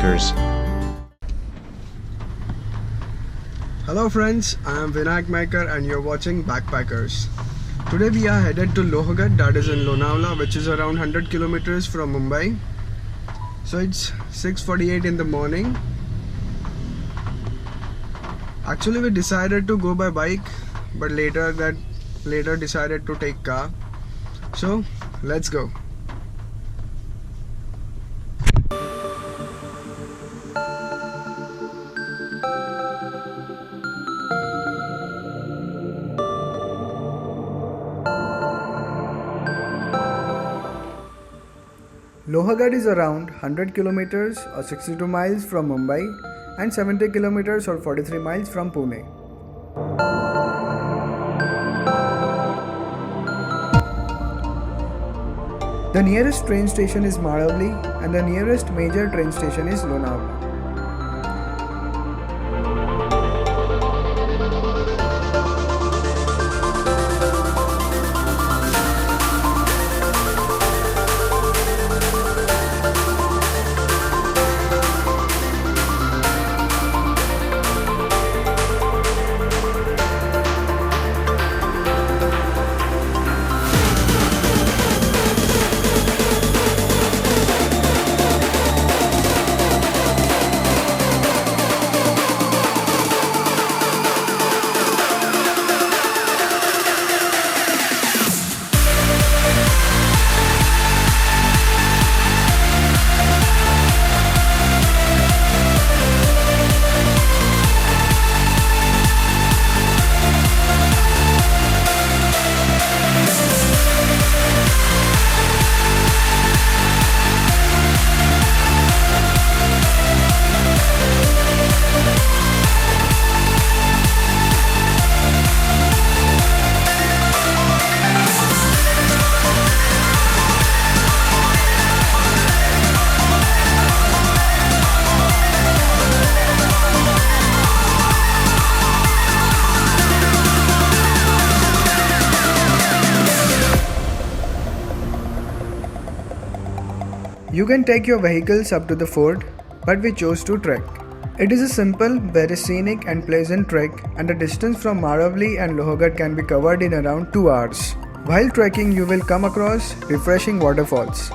backpackers. Hello friends, I am Vinayak Maker and you're watching Backpackers. Today we are headed to Lohagad, that is in Lonavla, which is around 100 kilometers from Mumbai. So it's 6:48 in the morning. Actually we decided to go by bike, but later decided to take car. So let's go. Lohagad is around 100 kilometers or 62 miles from Mumbai and 70 kilometers or 43 miles from Pune. The nearest train station is Malavli and the nearest major train station is Lonavla. You can take your vehicles up to the fort, but we chose to trek. It is a simple, very scenic and pleasant trek, and the distance from Maravli and Lohagad can be covered in around 2 hours. While trekking, you will come across refreshing waterfalls.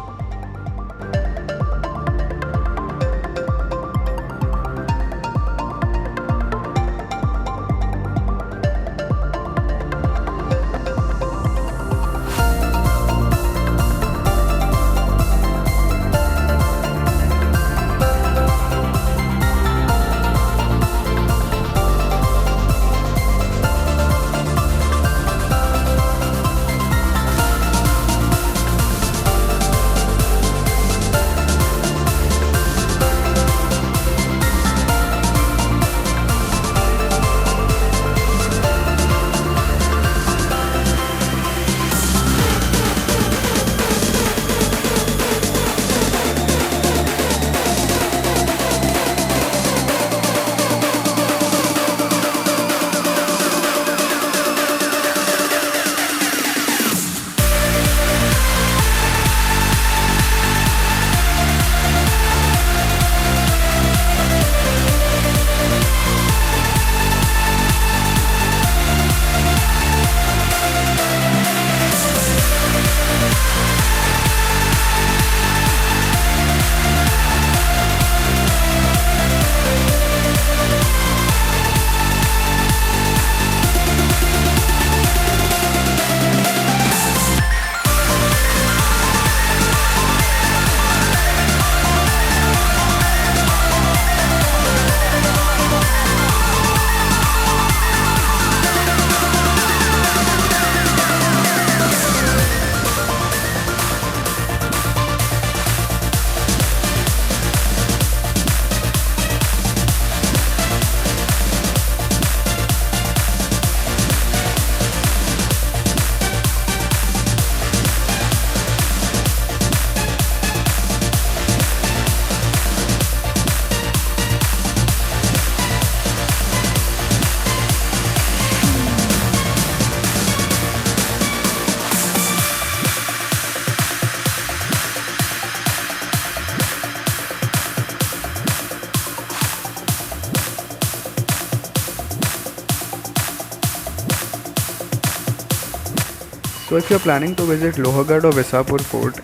So if you're planning to visit Lohagad or Visapur Fort,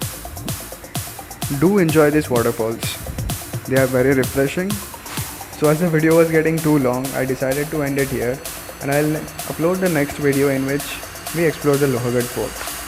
do enjoy these waterfalls. They are very refreshing. So as the video was getting too long, I decided to end it here, and I'll upload the next video in which we explore the Lohagad Fort.